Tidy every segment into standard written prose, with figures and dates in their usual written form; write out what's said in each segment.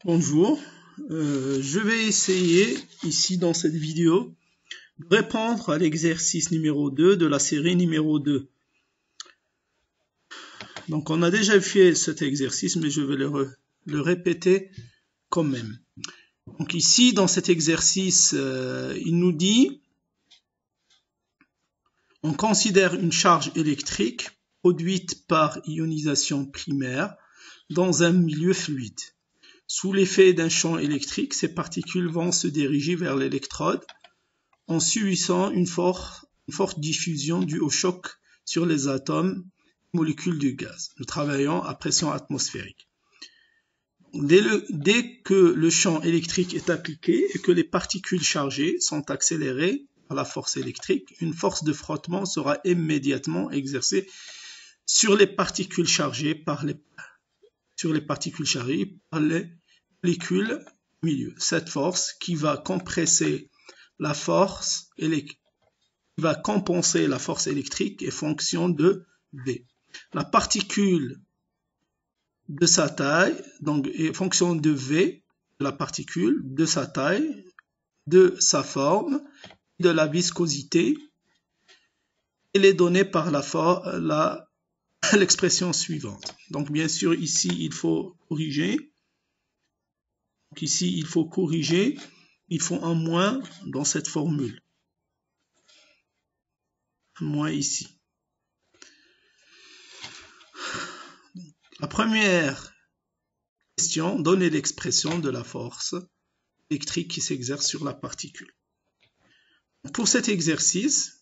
Bonjour, je vais essayer ici dans cette vidéo de répondre à l'exercice numéro 2 de la série numéro 2. Donc on a déjà fait cet exercice mais je vais le répéter quand même. Donc ici dans cet exercice il nous dit on considère une charge électrique produite par ionisation primaire dans un milieu fluide. Sous l'effet d'un champ électrique, ces particules vont se diriger vers l'électrode en subissant une forte diffusion due au choc sur les atomes et molécules du gaz. Nous travaillons à pression atmosphérique. Dès que le champ électrique est appliqué et que les particules chargées sont accélérées par la force électrique, une force de frottement sera immédiatement exercée sur les particules chargées par les molécules milieu. Cette force qui va compenser la force électrique est fonction de V. La particule de sa taille, donc est fonction de V, la particule, de sa taille, de sa forme, de la viscosité. Elle est donnée par l'expression suivante. Donc bien sûr ici il faut corriger. Donc ici il faut corriger. Il faut un moins dans cette formule. Un moins ici. La première question, donner l'expression de la force électrique qui s'exerce sur la particule. Pour cet exercice,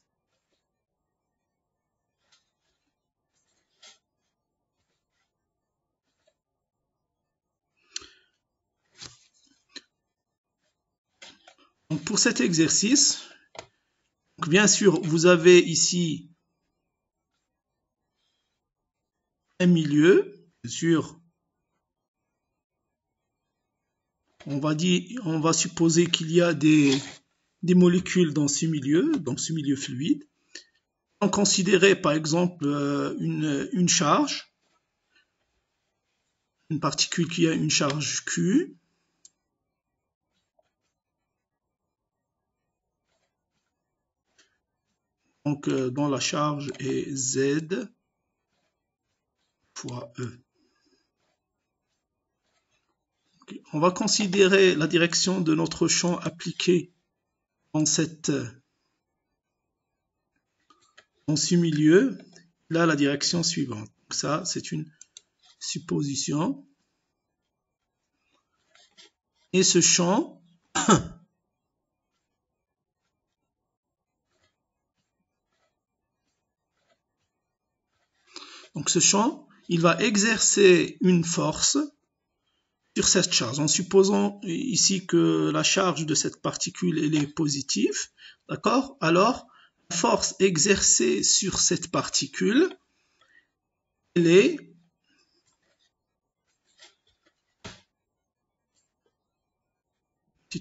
bien sûr, vous avez ici un milieu, bien sûr. On va supposer qu'il y a des molécules dans ce milieu fluide. On considérait par exemple une charge, une particule qui a une charge Q. Donc dont la charge est Z fois E. On va considérer la direction de notre champ appliqué dans ce milieu. Là, la direction suivante. Donc ça, c'est une supposition. Et ce champ, donc ce champ, il va exercer une force sur cette charge, en supposant ici que la charge de cette particule elle est positive, d'accord? Alors, la force exercée sur cette particule, c'est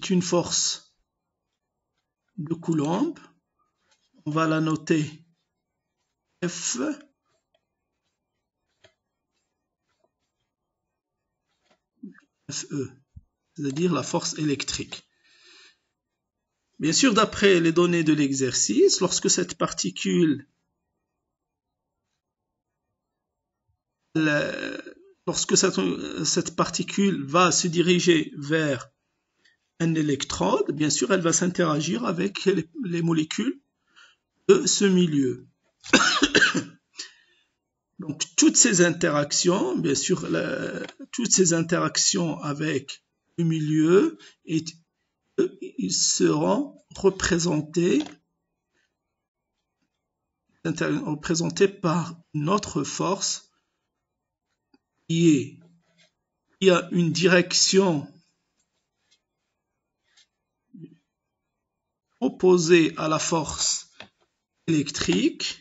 une force de Coulomb. On va la noter F. Fe, c'est-à-dire la force électrique. Bien sûr, d'après les données de l'exercice, lorsque cette particule va se diriger vers un électrode, bien sûr, elle va s'interagir avec les molécules de ce milieu. Donc, toutes ces interactions, bien sûr, toutes ces interactions avec le milieu, ils seront représentés par notre force qui a une direction opposée à la force électrique.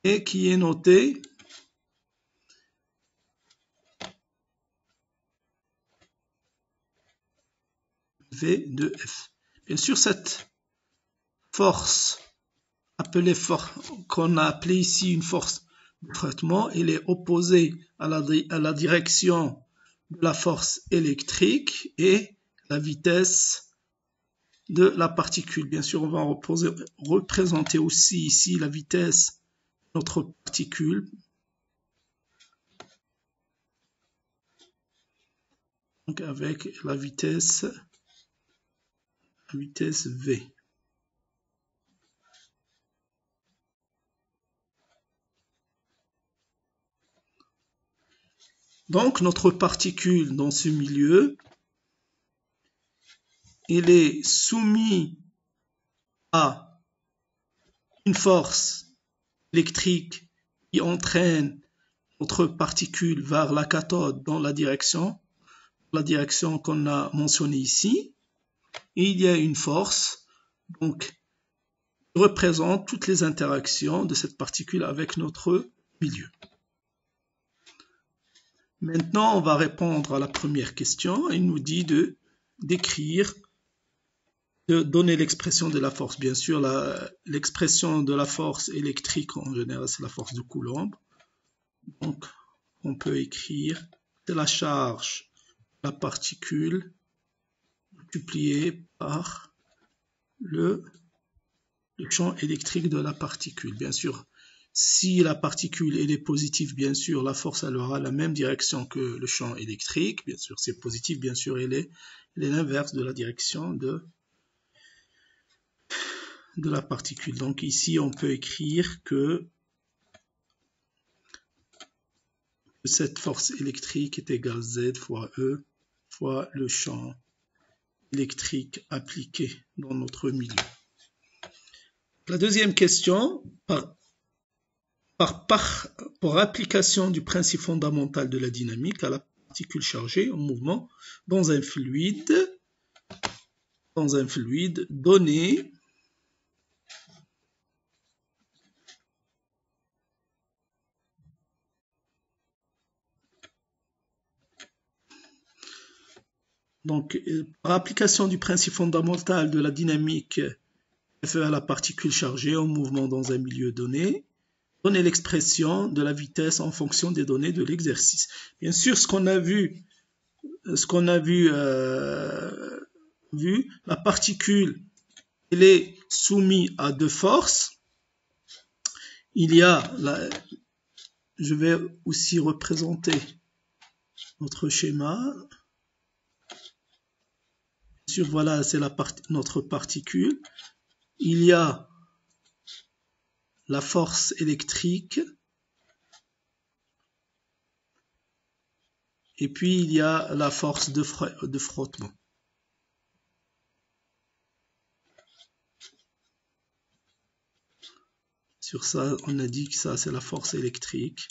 Et qui est noté V de F. Bien sûr, cette force qu'on a appelée ici une force de frottement, elle est opposée à la direction de la force électrique et la vitesse de la particule. Bien sûr, on va représenter aussi ici la vitesse de notre particule. Donc avec la vitesse V. Donc notre particule dans ce milieu, il est soumis à une force électrique qui entraîne notre particule vers la cathode dans la direction qu'on a mentionnée ici. Et il y a une force, donc, qui représente toutes les interactions de cette particule avec notre milieu. Maintenant, on va répondre à la première question. Il nous dit de donner l'expression de la force. Bien sûr, l'expression de la force électrique en général, c'est la force de Coulomb. Donc, on peut écrire c'est la charge de la particule multipliée par le champ électrique de la particule. Bien sûr, si la particule elle est positive, bien sûr, la force elle aura la même direction que le champ électrique. Bien sûr, c'est positif, bien sûr, elle est l'inverse de la direction de la particule. Donc ici, on peut écrire que cette force électrique est égale Z fois E fois le champ électrique appliqué dans notre milieu. La deuxième question, pour application du principe fondamental de la dynamique à la particule chargée en mouvement dans un fluide donné donc par application du principe fondamental de la dynamique à la particule chargée en mouvement dans un milieu donné, donner l'expression de la vitesse en fonction des données de l'exercice. Bien sûr, ce qu'on a vu, la particule, elle est soumise à deux forces. Il y a, je vais aussi représenter notre schéma. Bien sûr, voilà, c'est notre particule. Il y a la force électrique. Et puis, il y a la force de frottement. Sur ça, on a dit que ça, c'est la force électrique.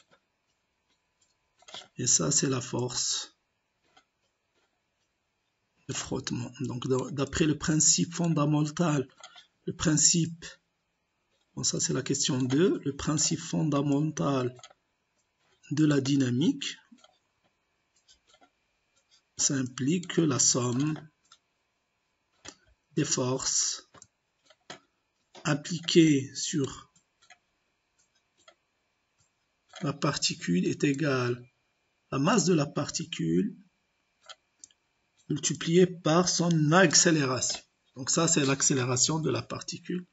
Et ça, c'est la force de frottement. Donc, d'après le principe fondamental, bon, ça, c'est la question 2, le principe fondamental de la dynamique, ça implique que la somme des forces appliquées sur la particule est égale à la masse de la particule multipliée par son accélération. Donc ça, c'est l'accélération de la particule.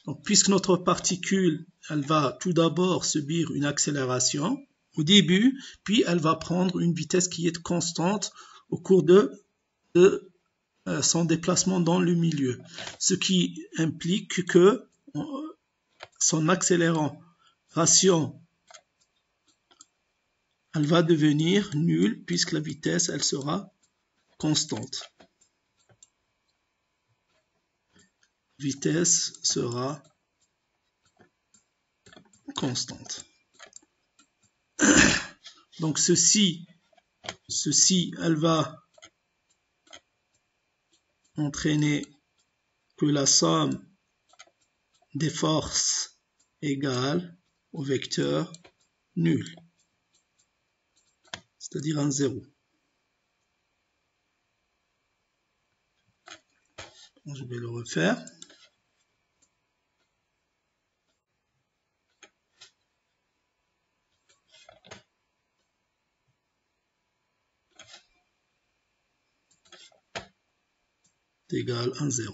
Donc, puisque notre particule, elle va tout d'abord subir une accélération au début, puis elle va prendre une vitesse qui est constante au cours de son déplacement dans le milieu. Ce qui implique que son accélération, elle va devenir nulle puisque la vitesse, elle sera constante. Vitesse sera constante. Donc ceci, elle va entraîner que la somme des forces égale au vecteur nul, c'est-à-dire un 0. Je vais le refaire. Égal à 0.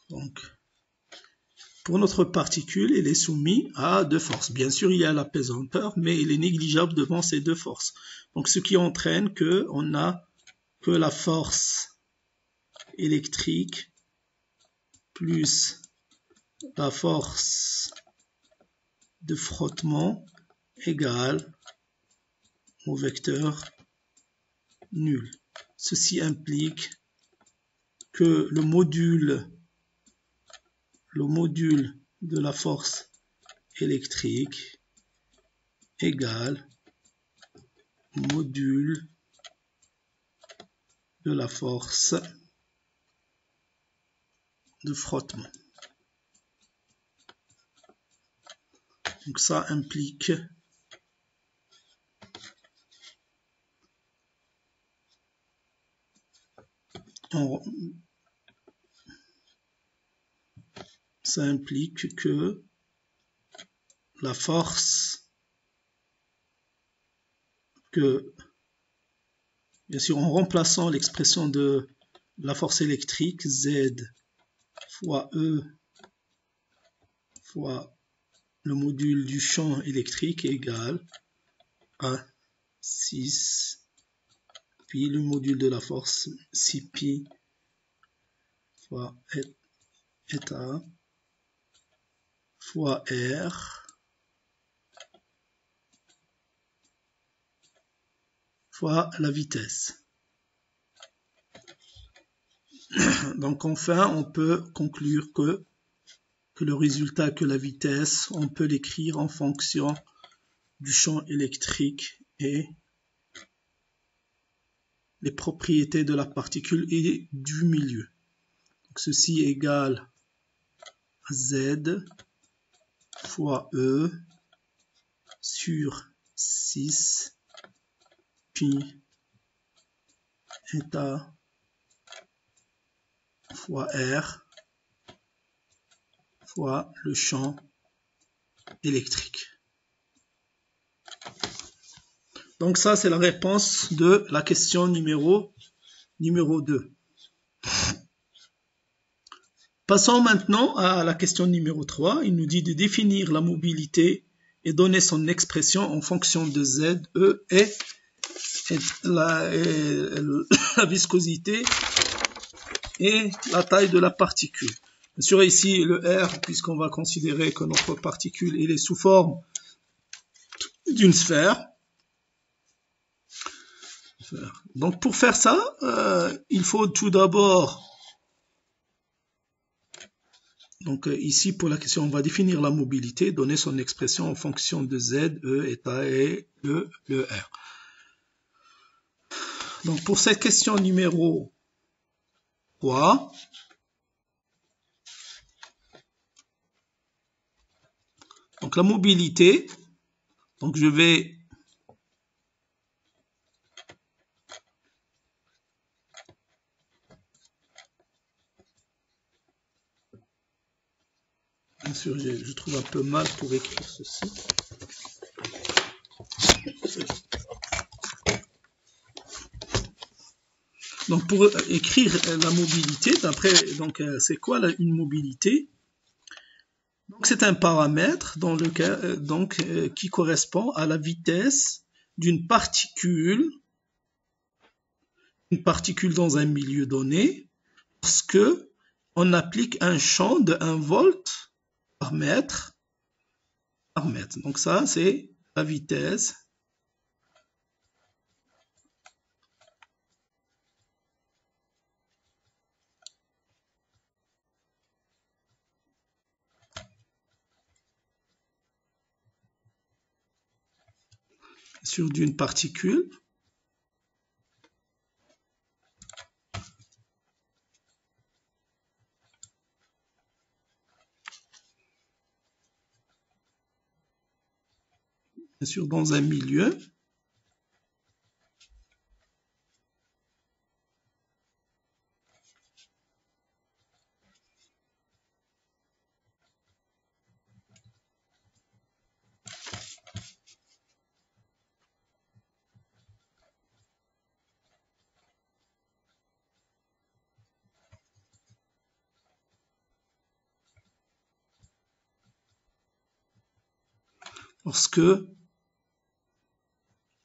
Donc, pour notre particule, elle est soumise à deux forces. Bien sûr, il y a la pesanteur, mais il est négligeable devant ces deux forces. Donc, ce qui entraîne qu'on n'a que la force électrique plus la force de frottement égale au vecteur nul. Ceci implique que le module de la force électrique égale module de la force de frottement. Donc ça implique que la force bien sûr en remplaçant l'expression de la force électrique Z fois E fois le module du champ électrique égale à 6 puis le module de la force 6π fois eta fois R fois la vitesse. Donc enfin, on peut conclure que le résultat, que la vitesse, on peut l'écrire en fonction du champ électrique et les propriétés de la particule et du milieu. Donc ceci égale à Z fois E sur 6 pi eta fois R fois le champ électrique. Donc ça, c'est la réponse de la question numéro 2. Passons maintenant à la question numéro 3. Il nous dit de définir la mobilité et donner son expression en fonction de Z, E et la viscosité et la taille de la particule. Bien sûr, ici, le R, puisqu'on va considérer que notre particule elle est sous forme d'une sphère. Donc, pour faire ça, il faut tout d'abord... Donc, ici, pour la question, on va définir la mobilité, donner son expression en fonction de Z, E, eta et le R. Donc, pour cette question numéro 3, donc la mobilité, donc je vais bien sûr je trouve un peu mal pour écrire ceci. Donc pour écrire la mobilité, d'après donc c'est quoi une mobilité? Donc c'est un paramètre dans le cas qui correspond à la vitesse d'une particule dans un milieu donné lorsque on applique un champ de 1 volt par mètre. Donc ça c'est la vitesse sur d'une particule bien sûr dans un milieu lorsque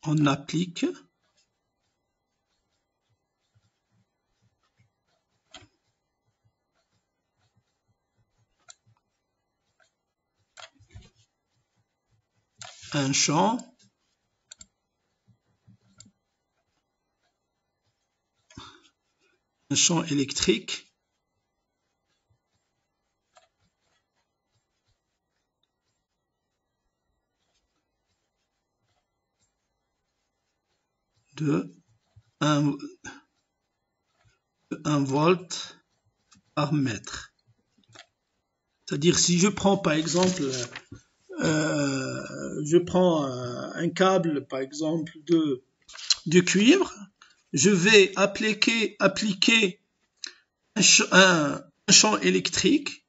on applique un champ électrique de 1 volt par mètre. C'est-à-dire si je prends par exemple un câble par exemple de cuivre, je vais appliquer un champ électrique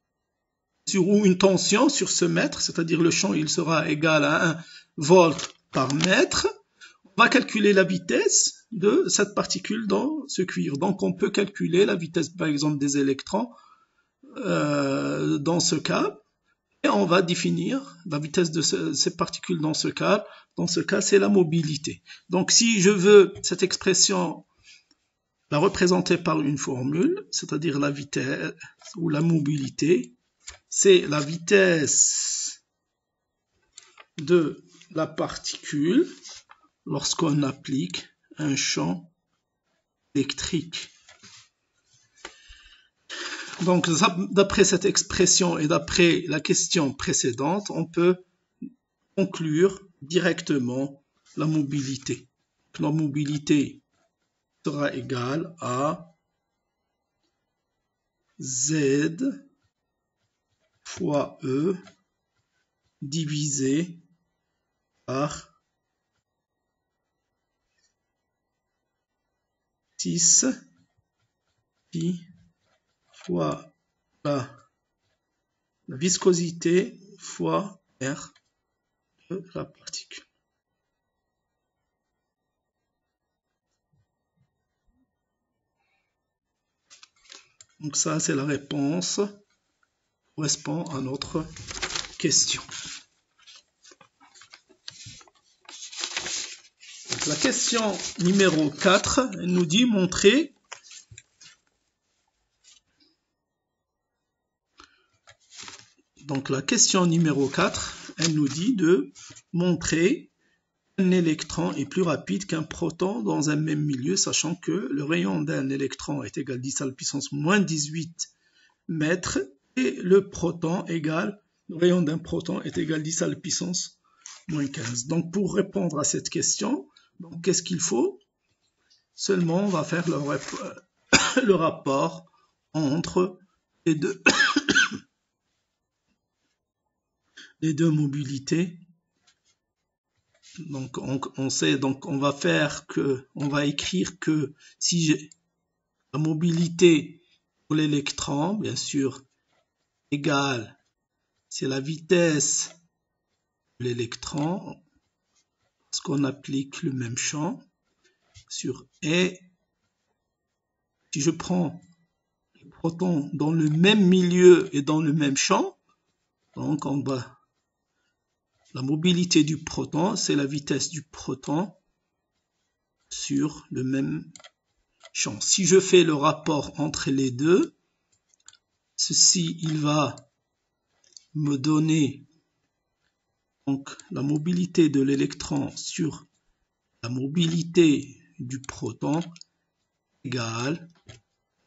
ou une tension sur ce mètre, c'est-à-dire le champ il sera égal à 1 volt par mètre. On va calculer la vitesse de cette particule dans ce cuivre. Donc on peut calculer la vitesse par exemple des électrons dans ce câble et on va définir la vitesse de ces particules dans ce câble. Dans ce cas, c'est la mobilité. Donc si je veux cette expression la représenter par une formule, c'est-à-dire la vitesse ou la mobilité, c'est la vitesse de la particule lorsqu'on applique un champ électrique. Donc, d'après cette expression et d'après la question précédente, on peut conclure directement la mobilité. La mobilité sera égale à Z fois E divisé par 6 pi fois la viscosité fois R de la particule. Donc ça, c'est la réponse qui correspond à notre question. Donc, la question numéro 4, elle nous dit montrer Donc la question numéro 4, elle nous dit de montrer qu'un électron est plus rapide qu'un proton dans un même milieu, sachant que le rayon d'un électron est égal à 10 à la puissance moins 18 mètres et le rayon d'un proton est égal à 10 à la puissance moins 15. Donc pour répondre à cette question, qu'est-ce qu'il faut? Seulement on va faire le rapport entre les deux. Les deux mobilités. Donc on sait, donc on va écrire que si j'ai la mobilité pour l'électron, bien sûr, égale, c'est la vitesse de l'électron, parce qu'on applique le même champ sur E. Si je prends le proton dans le même milieu et dans le même champ, donc on va la mobilité du proton, c'est la vitesse du proton sur le même champ. Si je fais le rapport entre les deux, ceci, il va me donner donc la mobilité de l'électron sur la mobilité du proton égale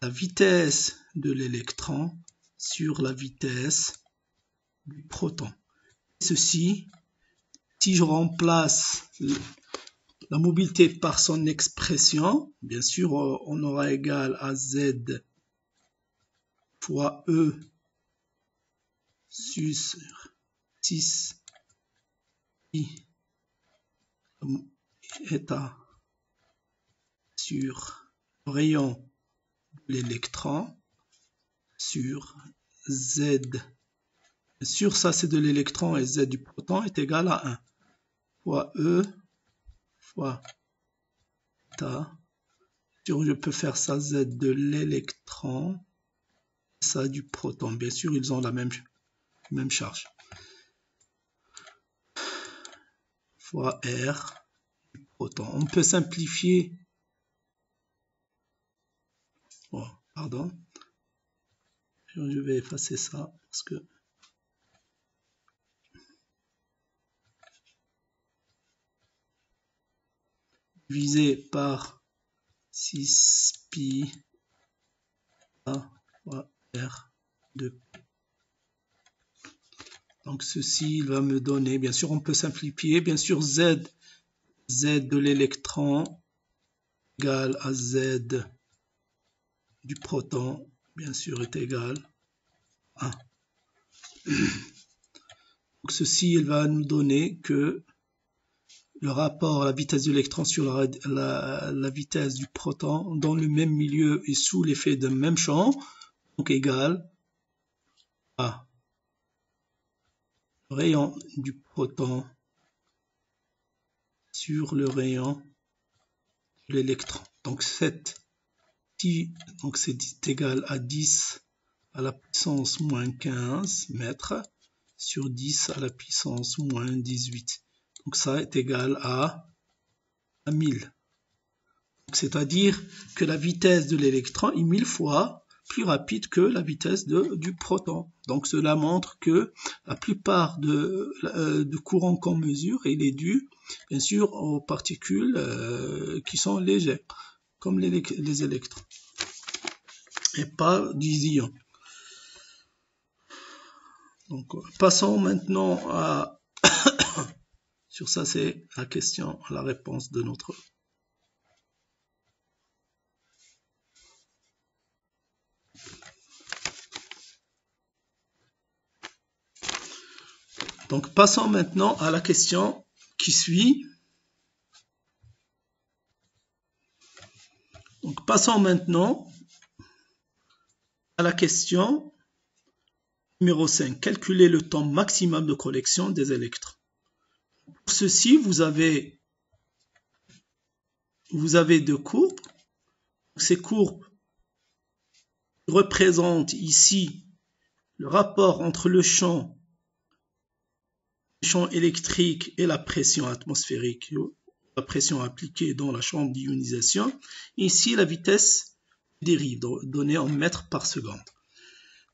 la vitesse de l'électron sur la vitesse du proton. Ceci, si je remplace la mobilité par son expression, bien sûr, on aura égal à Z fois E sur 6 pi état sur le rayon de l'électron sur Z. Bien sûr, ça c'est de l'électron et Z du proton est égal à 1 fois E fois état. Je peux faire ça Z de l'électron, ça du proton. Bien sûr, ils ont la même charge. fois R du proton. On peut simplifier. Oh, pardon. Je vais effacer ça parce que divisé par 6 pi A fois R de P. Donc ceci il va me donner, bien sûr on peut simplifier, bien sûr Z de l'électron égale à Z du proton, bien sûr est égal à 1. Donc ceci il va nous donner que le rapport à la vitesse de l'électron sur la vitesse du proton dans le même milieu et sous l'effet d'un même champ, donc égal à le rayon du proton sur le rayon de l'électron. Donc c'est égal à 10 à la puissance moins 15 mètres sur 10 à la puissance moins 18. Donc ça est égal à 1000. C'est-à-dire que la vitesse de l'électron est 1000 fois plus rapide que la vitesse du proton. Donc cela montre que la plupart de courant qu'on mesure, il est dû bien sûr aux particules qui sont légères, comme les électrons, et pas des ions. Donc passons maintenant à sur ça, c'est la question, la réponse de notre Donc passons maintenant à la question qui suit. Donc passons maintenant à la question numéro 5. Calculer le temps maximum de collection des électrons. Pour ceci, vous avez deux courbes. Ces courbes représentent ici le rapport entre le champ électrique et la pression atmosphérique, la pression appliquée dans la chambre d'ionisation. Ici, la vitesse dérive donnée en mètres par seconde.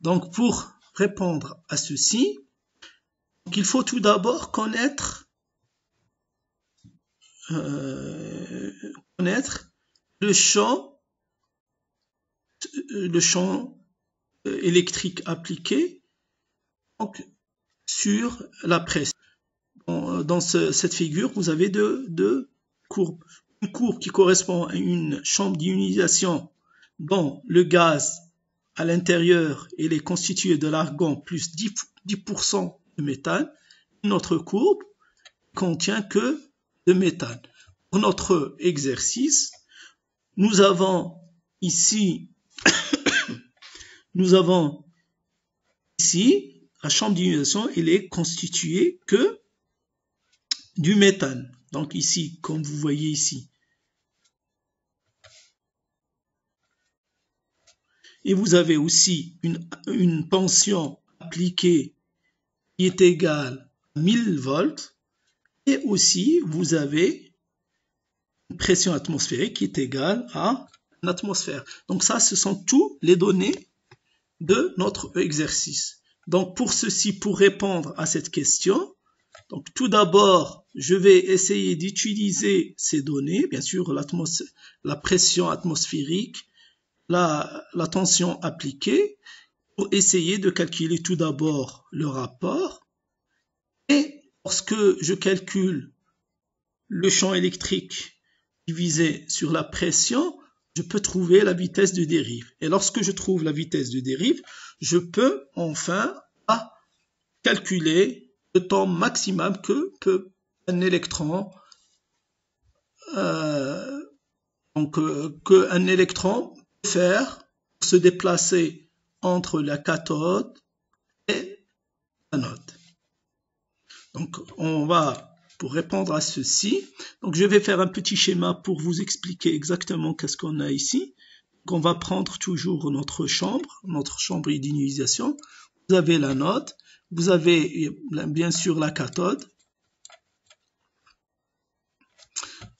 Donc, pour répondre à ceci, il faut tout d'abord connaître le champ électrique appliqué donc, sur la pression. Dans cette figure, vous avez deux courbes. Une courbe qui correspond à une chambre d'ionisation dont le gaz à l'intérieur il est constitué de l'argon plus 10% de méthane. Une autre courbe contient que de méthane. Pour notre exercice, nous avons ici la chambre d'ionisation, elle est constituée que du méthane. Donc ici, comme vous voyez ici. Et vous avez aussi une tension appliquée qui est égale à 1000 volts. Et aussi, vous avez une pression atmosphérique qui est égale à une atmosphère. Donc ça, ce sont toutes les données de notre exercice. Donc pour ceci, pour répondre à cette question, donc tout d'abord, je vais essayer d'utiliser ces données, bien sûr la pression atmosphérique, la tension appliquée, pour essayer de calculer tout d'abord le rapport. Et lorsque je calcule le champ électrique divisé sur la pression, je peux trouver la vitesse de dérive. Et lorsque je trouve la vitesse de dérive, je peux enfin calculer le temps maximum que peut un électron qu'un électron peut faire pour se déplacer entre la cathode et l'anode. Donc on va, pour répondre à ceci, donc je vais faire un petit schéma pour vous expliquer exactement qu'est-ce qu'on a ici. Donc on va prendre toujours notre chambre d'ionisation. Vous avez l'anode, vous avez bien sûr la cathode.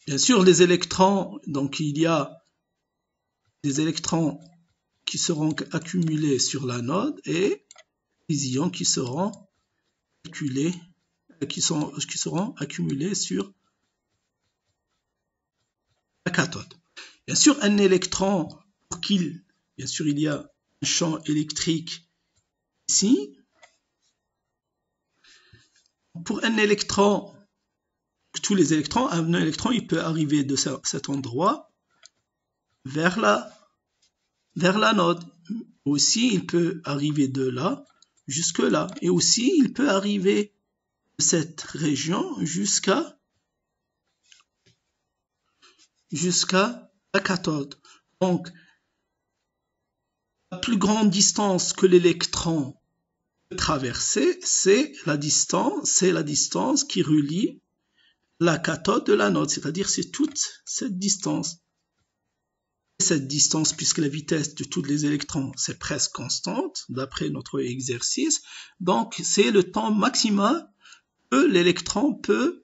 Bien sûr, les électrons, donc il y a des électrons qui seront accumulés sur l'anode et des ions qui seront accumulés sur la cathode. Bien sûr, un électron, bien sûr, il y a un champ électrique ici. Pour un électron, tous les électrons, un électron, il peut arriver de cet endroit vers l'anode. Aussi, il peut arriver de là jusque là. Et aussi, il peut arriver de cette région jusqu'à la cathode. Donc, la plus grande distance que l'électron peut traverser, c'est la distance qui relie la cathode de l'anode, c'est-à-dire c'est toute cette distance. Cette distance, puisque la vitesse de tous les électrons, c'est presque constante, d'après notre exercice, donc c'est le temps maximum que l'électron peut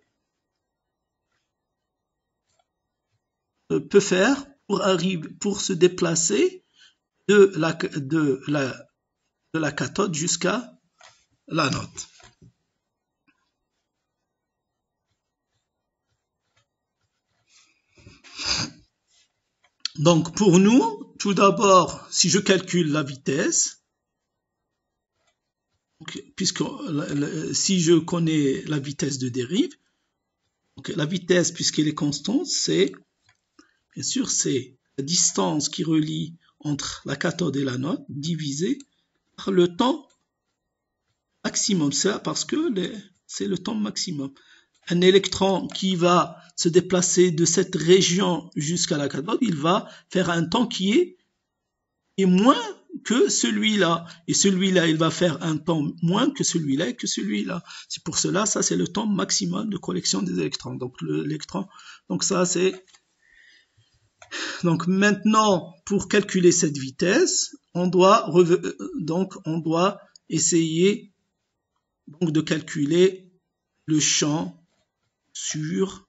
faire pour se déplacer de la cathode jusqu'à l'anode. Donc pour nous, tout d'abord, si je calcule la vitesse, si je connais la vitesse de dérive, donc la vitesse, puisqu'elle est constante, bien sûr, c'est la distance qui relie entre la cathode et l'anode divisée par le temps maximum. C'est parce que c'est le temps maximum. Un électron qui va se déplacer de cette région jusqu'à la cathode, il va faire un temps qui est moins que celui-là. Et celui-là, il va faire un temps moins que celui-là et que celui-là. C'est pour cela, ça c'est le temps maximum de collection des électrons. Donc l'électron, donc ça c'est... Donc maintenant, pour calculer cette vitesse, on doit essayer de calculer le champ sur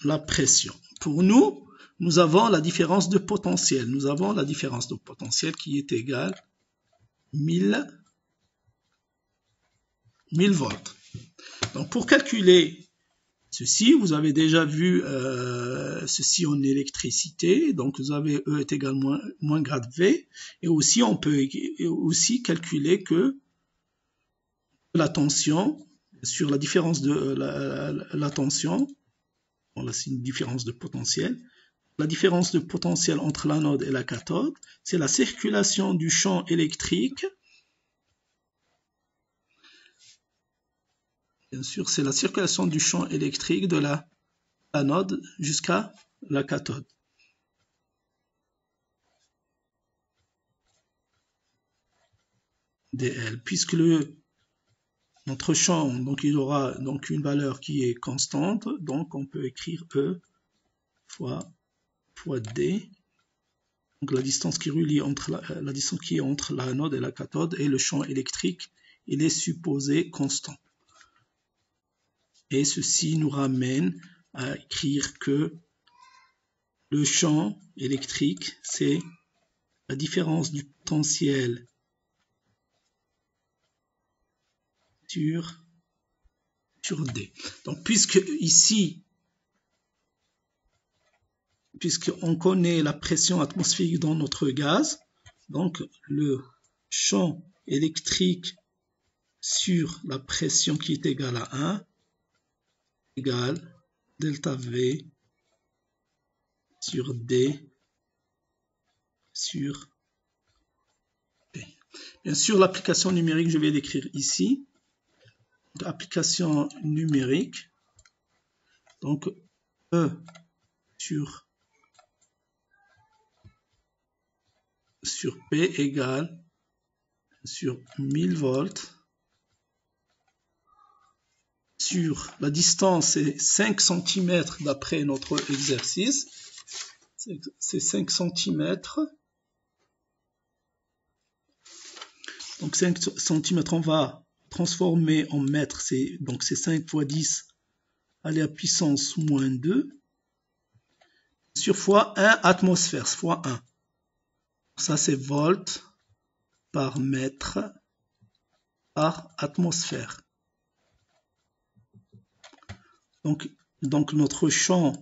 la pression. Pour nous, nous avons la différence de potentiel. Nous avons la différence de potentiel qui est égale 1000 volts. Donc pour calculer ceci, vous avez déjà vu ceci en électricité. Donc vous avez E est égal moins grade V. Et aussi on peut aussi calculer que la tension, sur la différence de la tension, bon, là c'est une différence de potentiel. La différence de potentiel entre l'anode et la cathode, c'est la circulation du champ électrique. Bien sûr, c'est la circulation du champ électrique de l'anode jusqu'à la cathode. dl, puisque notre champ, donc il aura donc une valeur qui est constante, donc on peut écrire E fois d, donc la distance qui relie entre la distance qui est entre l'anode et la cathode, et le champ électrique, il est supposé constant. Et ceci nous ramène à écrire que le champ électrique, c'est la différence du potentiel sur D. Donc puisque ici, puisqu'on connaît la pression atmosphérique dans notre gaz, donc le champ électrique sur la pression qui est égale à 1 égale delta V sur D sur P. Bien sûr, l'application numérique, je vais l'écrire ici. Application numérique, donc E sur P égale sur 1000 volts sur la distance, c'est 5 cm d'après notre exercice, c'est 5 cm, donc 5 cm on va transformer en mètres, donc c'est 5 fois 10 à la puissance moins 2 sur fois 1 atmosphère, fois 1. Ça, c'est volts par mètre par atmosphère. Donc notre champ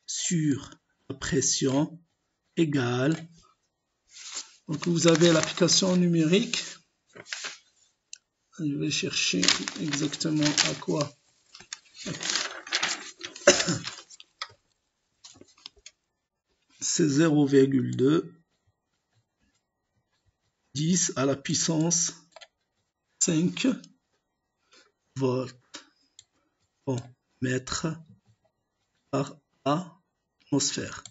sur la pression égale. Donc vous avez l'application numérique. Je vais chercher exactement à quoi. C'est 0,2 10 à la puissance 5 volts au mètre par atmosphère.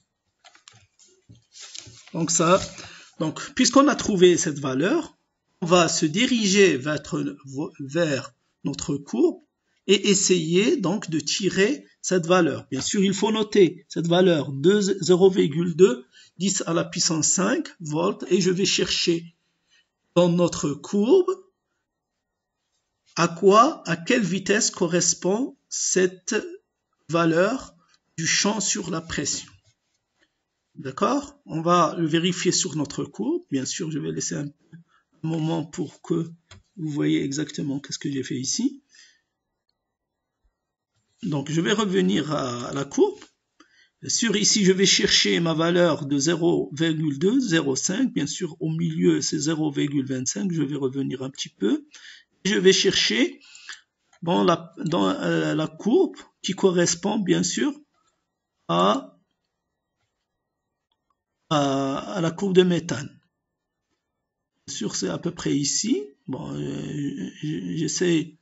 Donc puisqu'on a trouvé cette valeur, on va se diriger vers notre courbe et essayer donc de tirer cette valeur. Bien sûr, il faut noter cette valeur de 0,2 10 à la puissance 5 volts et je vais chercher dans notre courbe à quelle vitesse correspond cette valeur du champ sur la pression. D'accord? On va le vérifier sur notre courbe. Bien sûr, je vais laisser un moment pour que vous voyez exactement ce que j'ai fait ici. Donc, je vais revenir à la courbe. Bien sûr, ici, je vais chercher ma valeur de 0,2, 0,5. Bien sûr, au milieu, c'est 0,25. Je vais revenir un petit peu. Je vais chercher dans la courbe qui correspond, bien sûr, à la courbe de méthane. Bien sûr, c'est à peu près ici. Bon, j'essaie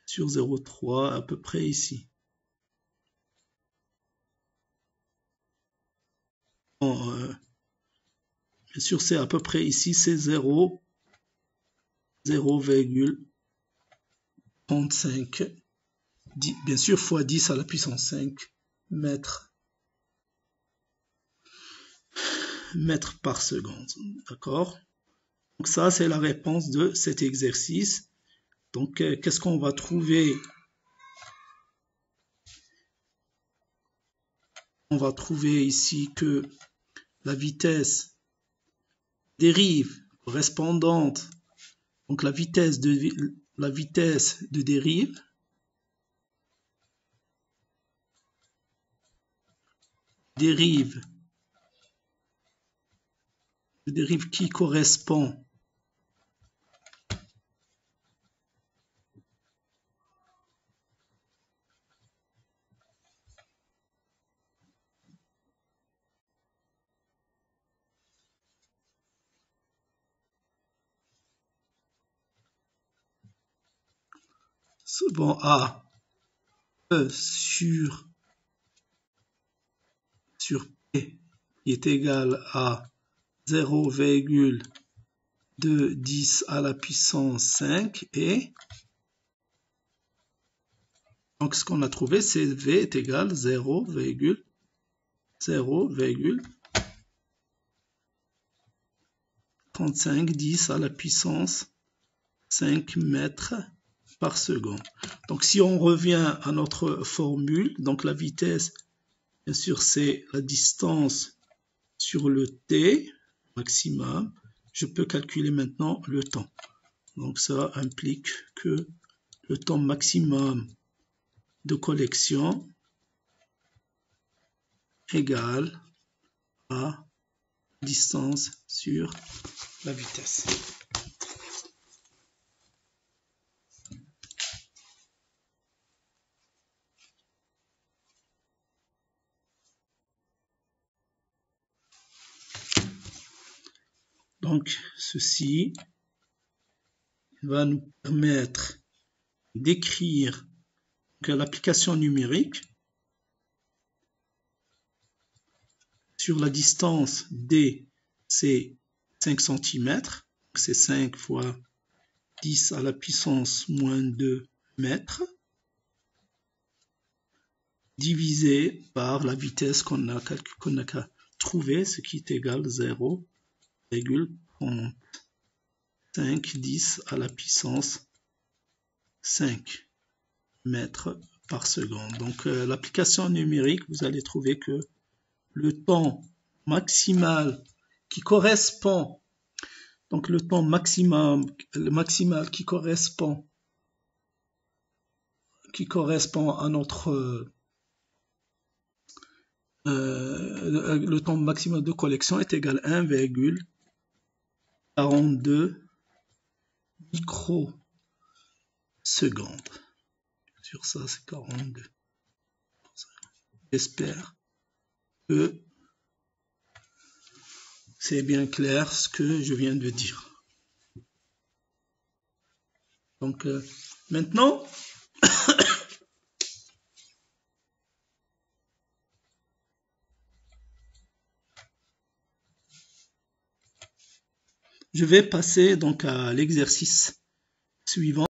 sur 0,3 à peu près ici. Bon, bien sûr, c'est à peu près ici, c'est 0,35. Bien sûr, fois 10 à la puissance 5 mètres par seconde. D'accord? Donc ça, c'est la réponse de cet exercice. Donc, qu'est-ce qu'on va trouver? On va trouver ici que la vitesse dérive correspondante, donc la vitesse de dérive qui correspond souvent à E sur P qui est égal à 0,210 à la puissance 5 et donc ce qu'on a trouvé c'est V est égal à 0,35 10 à la puissance 5 mètres par seconde. Donc si on revient à notre formule, donc la vitesse, bien sûr c'est la distance sur le t maximum. Je peux calculer maintenant le temps. Donc ça implique que le temps maximum de collection égale à distance sur la vitesse. Donc, ceci va nous permettre d'écrire l'application numérique sur la distance D, c'est 5 cm, c'est 5 fois 10 à la puissance moins 2 mètres, divisé par la vitesse qu'on a trouvée, ce qui est égal à 0,30 5, 10 à la puissance 5 mètres par seconde. Donc l'application numérique, vous allez trouver que le temps maximal qui correspond, donc le temps maximal qui correspond à notre le temps maximal de collection est égal à 1,42 microsecondes. Sur ça, c'est 42. J'espère que c'est bien clair ce que je viens de dire. Donc maintenant, je vais passer donc à l'exercice suivant.